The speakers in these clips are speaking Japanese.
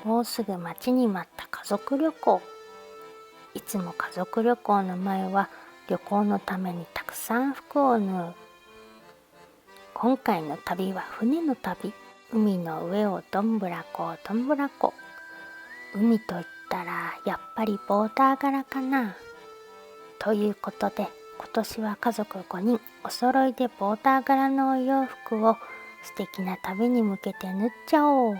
もうすぐ待ちに待った家族旅行。いつも家族旅行の前は旅行のためにたくさん服を縫う。今回の旅は船の旅。海の上をどんぶらこどんぶらこ。海といったらやっぱりボーダー柄かな。ということで今年は家族5人お揃いでボーダー柄のお洋服を素敵な旅に向けて縫っちゃおう。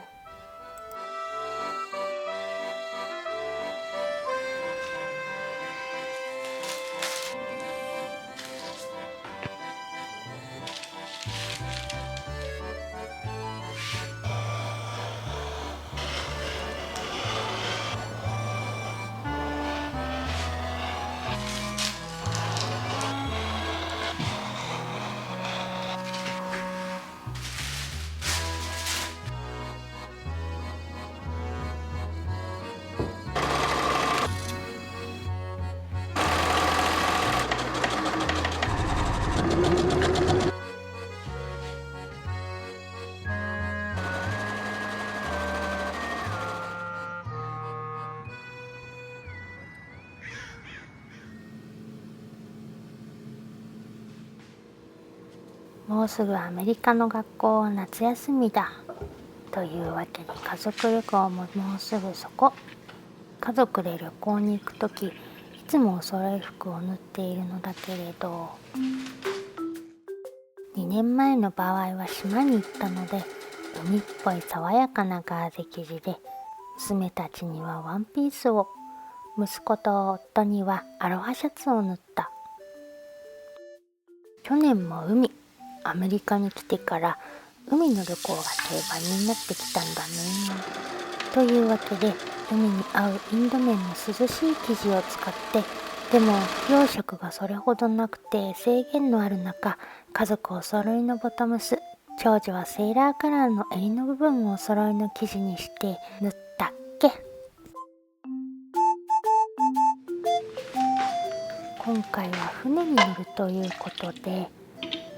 もうすぐアメリカの学校は夏休みだ。というわけで家族旅行ももうすぐそこ。家族で旅行に行くとき、いつもお揃い服を縫っているのだけれど、2年前の場合は島に行ったので、海っぽい爽やかなガーゼ生地で、娘たちにはワンピースを、息子と夫にはアロハシャツを縫った。去年もアメリカに来てから海の旅行が定番になってきたんだね。というわけで海に合うインド麺の涼しい生地を使って、でも洋食がそれほどなくて制限のある中、家族お揃いのボトムス、長女はセーラーカラーの襟の部分をお揃いの生地にして縫ったっけ。今回は船に乗るということで、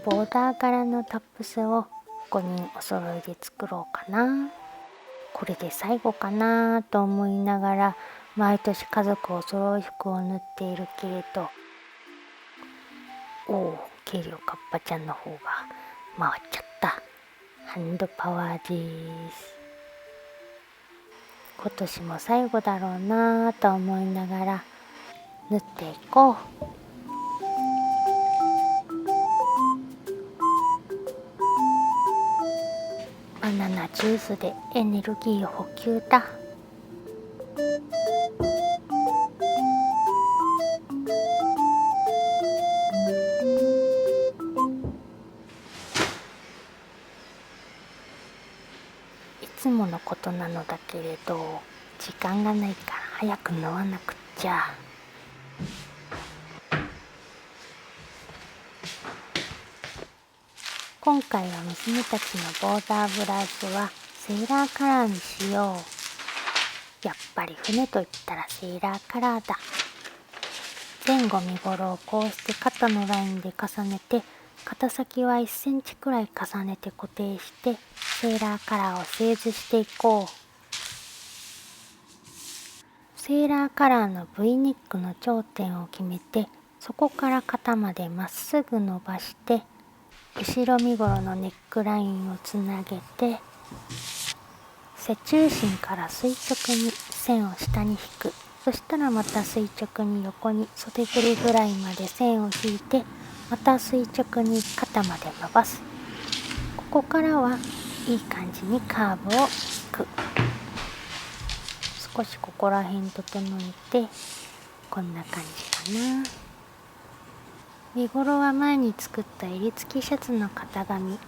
ボーダー柄のタップスを5人お揃いで作ろうかな。これで最後かなと思いながら、毎年家族お揃い服を縫っているけれど、軽量カッパちゃんの方が回っちゃった。ハンドパワーです。今年も最後だろうなと思いながら縫っていこう。バナナジュースでエネルギー補給だ。いつものことなのだけれど、時間がないから早く縫わなくっちゃ。今回は娘たちのボーダーブラウスはセーラーカラーにしよう。やっぱり船といったらセーラーカラーだ。前後身ごろをこうして肩のラインで重ねて、肩先は1センチくらい重ねて固定して、セーラーカラーを製図していこう。セーラーカラーの V ネックの頂点を決めて、そこから肩までまっすぐ伸ばして、後ろ身ごろのネックラインをつなげて、背中心から垂直に線を下に引く。そしたらまた垂直に横に袖ぐりぐらいまで線を引いて、また垂直に肩まで伸ばす。ここからはいい感じにカーブを引く。少しここら辺整えて、こんな感じかな。身ごろは前に作った襟付きシャツの型紙。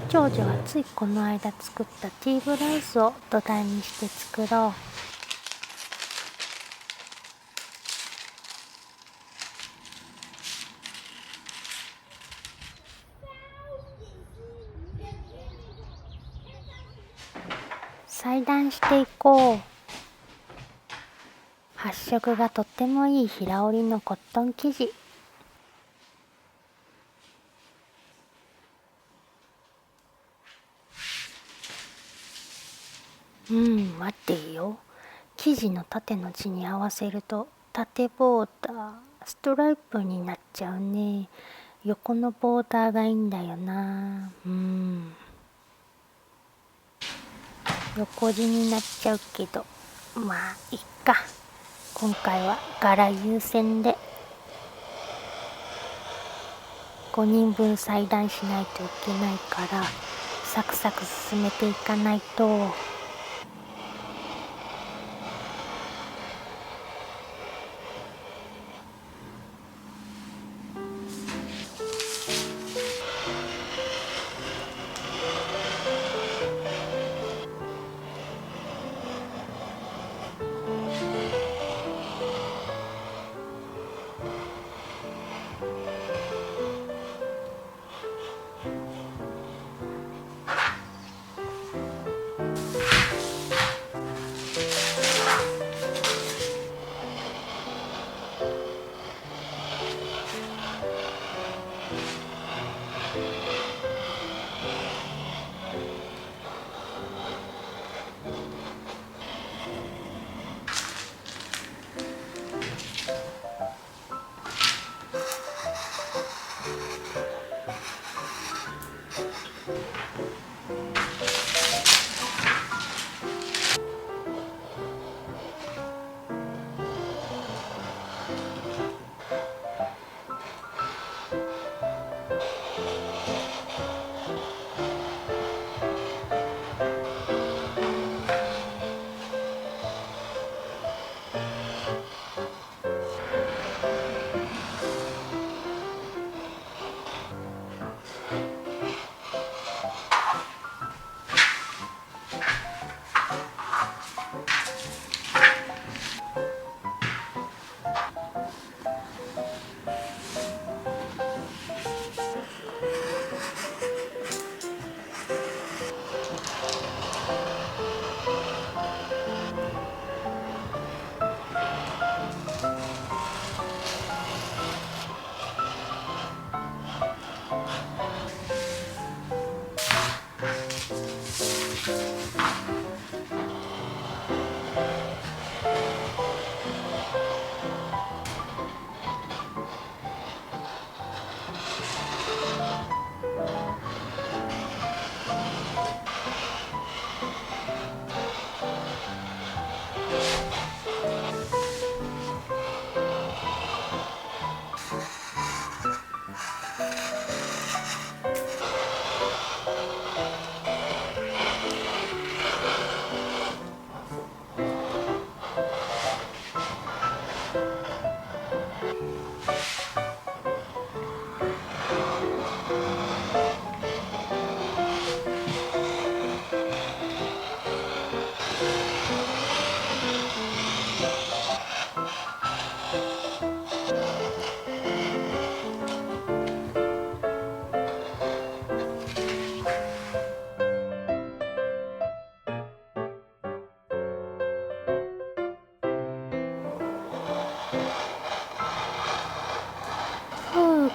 長女はついこの間作ったティーブラウスを土台にして作ろう。裁断していこう。発色がとってもいい平織りのコットン生地。待ってよ。生地の縦の字に合わせると縦ボーダー、ストライプになっちゃうね。横のボーダーがいいんだよな。横字になっちゃうけど、まあいっか。今回は柄優先で5人分裁断しないといけないからサクサク進めていかないと。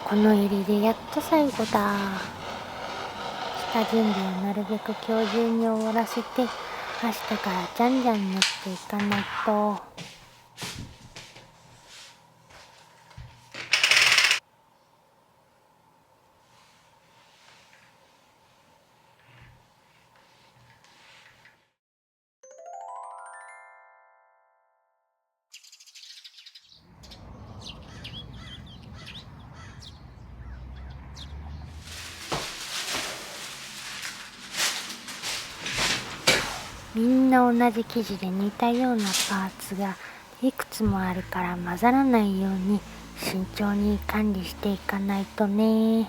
この襟でやっと最後だ。下準備をなるべく今日中に終わらせて明日からじゃんじゃん縫っていかないと。みんな同じ生地で似たようなパーツがいくつもあるから混ざらないように慎重に管理していかないとね。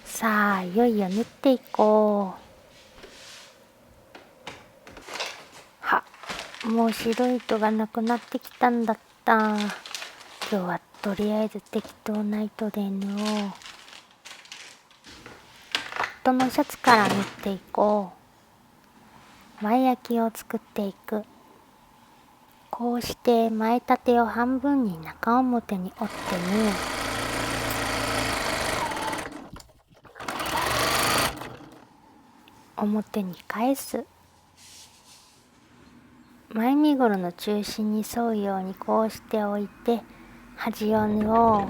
さあいよいよ縫っていこう。もう白い糸がなくなってきたんだった。今日はとりあえず適当な糸で縫おう。夫のシャツから縫っていこう。前焼きを作っていく。こうして前立てを半分に中表に折って縫う。表に返す。前身ごろの中心に沿うようにこうして置いて端を縫おう。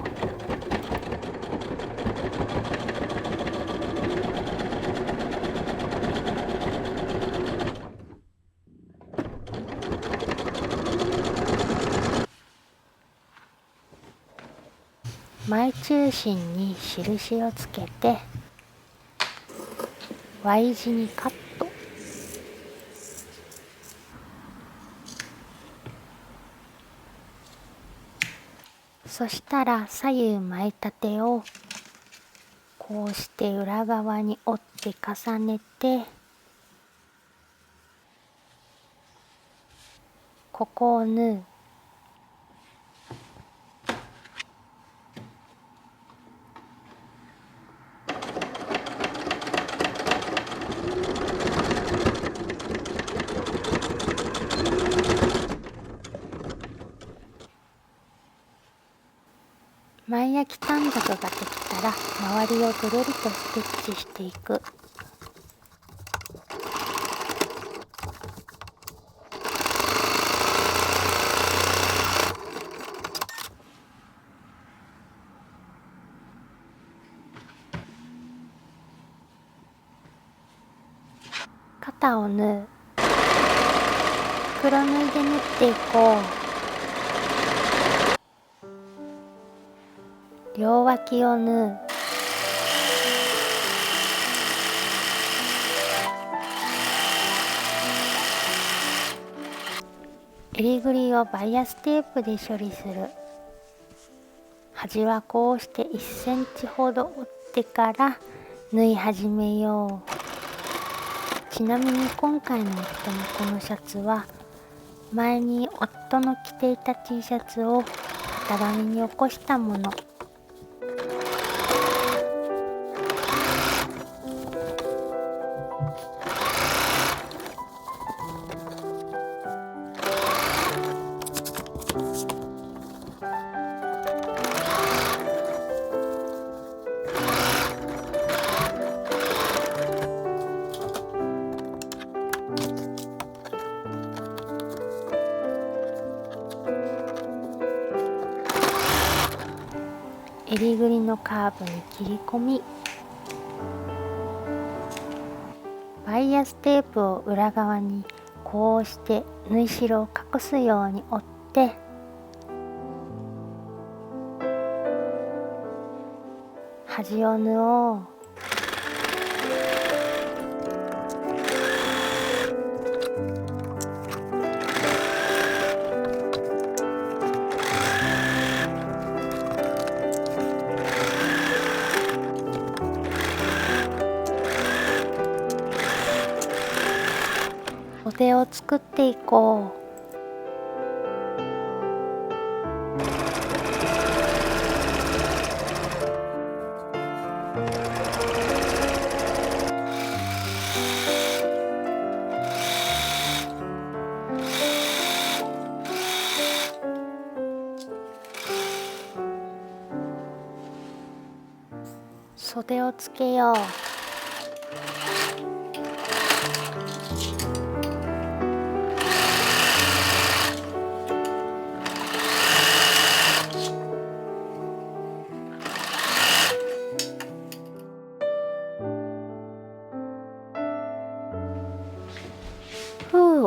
前中心に印をつけて Y 字にカット。そしたら左右前立てをこうして裏側に折って重ねて、ここを縫う。前焼き短冊ができたら周りをぐるりとステッチしていく。肩を縫う。黒縫いで縫っていこう。両脇を縫う。襟ぐりをバイアステープで処理する。端はこうして1センチほど折ってから縫い始めよう。ちなみに今回の夫のこのシャツは前に夫の着ていた T シャツを型紙に起こしたもの。襟ぐりのカーブに切り込み、バイアステープを裏側にこうして縫い代を隠すように折って端を縫おう。袖を作っていこう。袖をつけよう。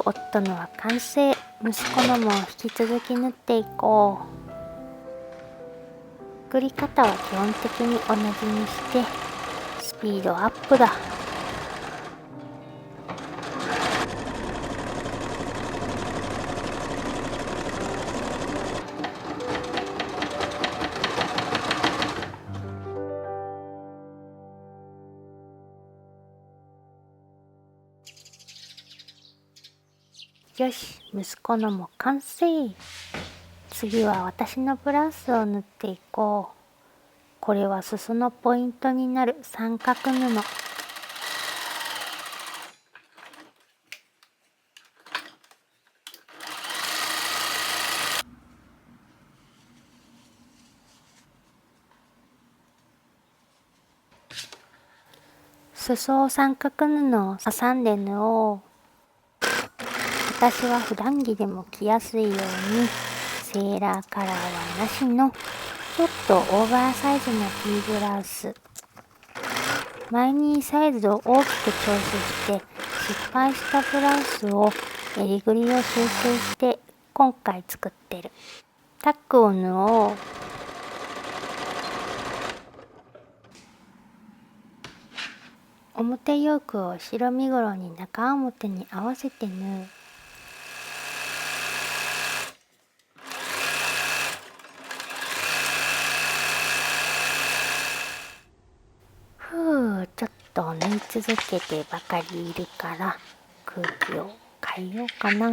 夫のは完成。息子のも引き続き縫っていこう。作り方は基本的に同じにしてスピードアップだ。よし、息子のも完成。次は私のブラウスを縫っていこう。これは裾のポイントになる三角布。裾を三角布を挟んで縫おう。私は普段着でも着やすいようにセーラーカラーはなしのちょっとオーバーサイズな T ブラウス。前にサイズを大きく調整して失敗したブラウスを襟ぐりを修正して今回作ってる。タックを縫おう。表ヨークを後ろ身ごろに中表に合わせて縫う。ちょっと縫い続けてばかりいるから空気を変えようかな。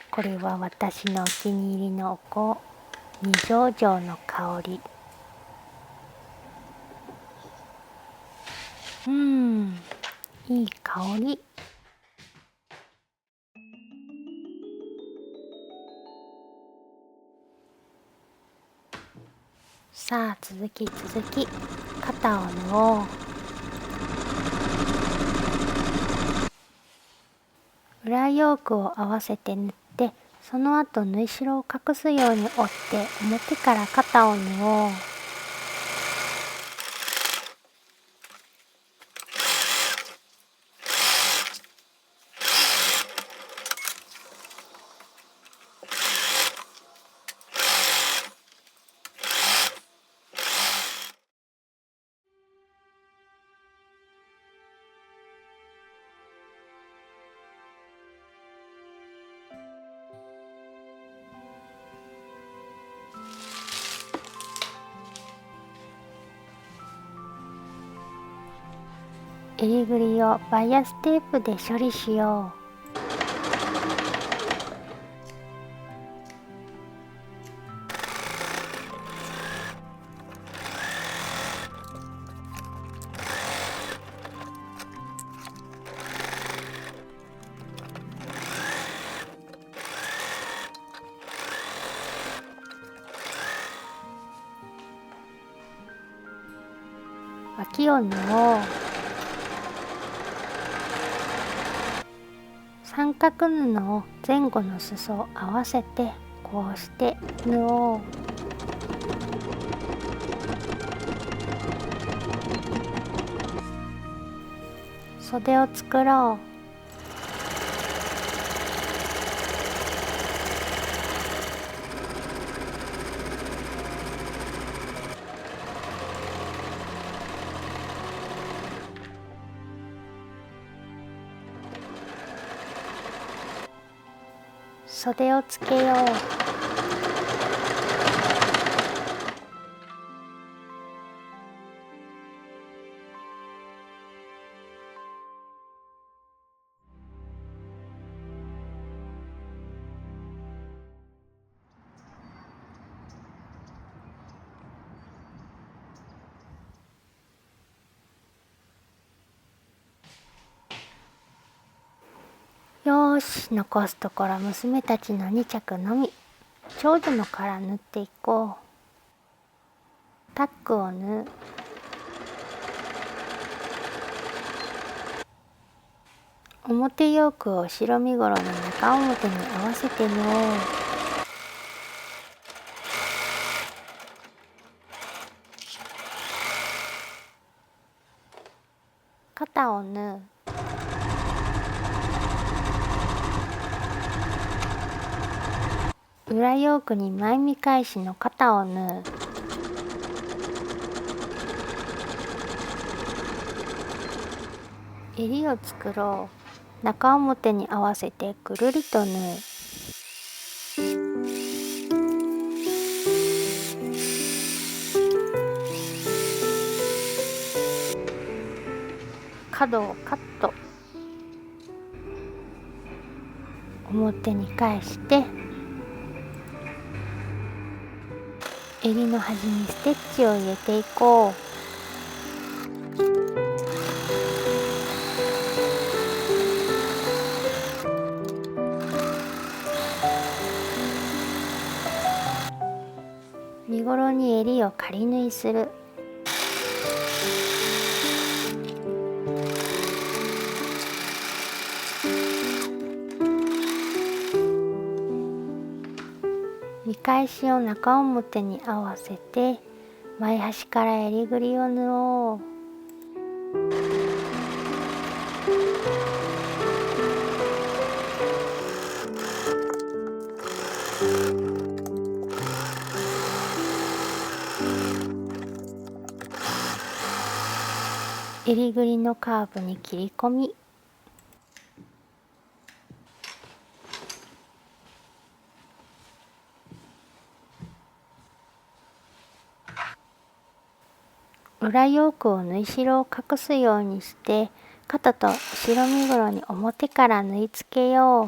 これは私のお気に入りのお香、二条城の香り。いい香り。さあ続き肩を縫おう。裏ヨークを合わせて縫って、その後縫い代を隠すように折って表から肩を縫おう。襟ぐりをバイアステープで処理しよう。脇を縫おう。三角布を前後の裾を合わせてこうして縫おう。袖を作ろう。袖をつけよう。よーし、残すところ娘たちの2着のみ。長女のから縫っていこう。タックを縫う。表ヨークを後ろ身ごろの中表に合わせて縫おう。肩を縫う。裏ヨークに前見返しの肩を縫う。襟を作ろう。中表に合わせてぐるりと縫う。角をカット。表に返して襟の端にステッチを入れていこう。身ごろに襟を仮縫いする。見返しを中表に合わせて前端から襟ぐりを縫おう。襟ぐりのカーブに切り込み、裏ヨークを縫い代を隠すようにして肩と後ろ身ごろに表から縫い付けよう。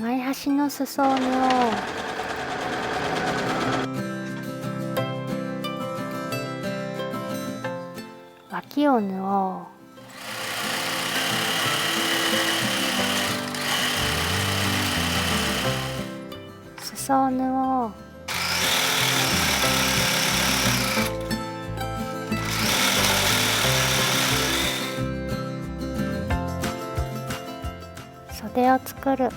前端の裾を縫おう。脇を縫おう。裾を縫おう。袖を作る。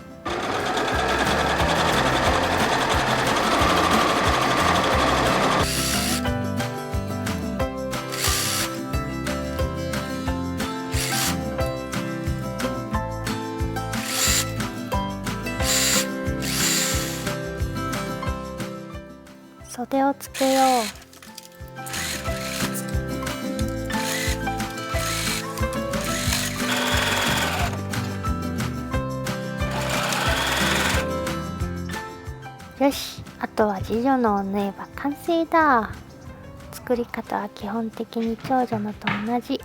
袖をつけよう。よし、あとは次女のを縫えば完成だ。作り方は基本的に長女のと同じ。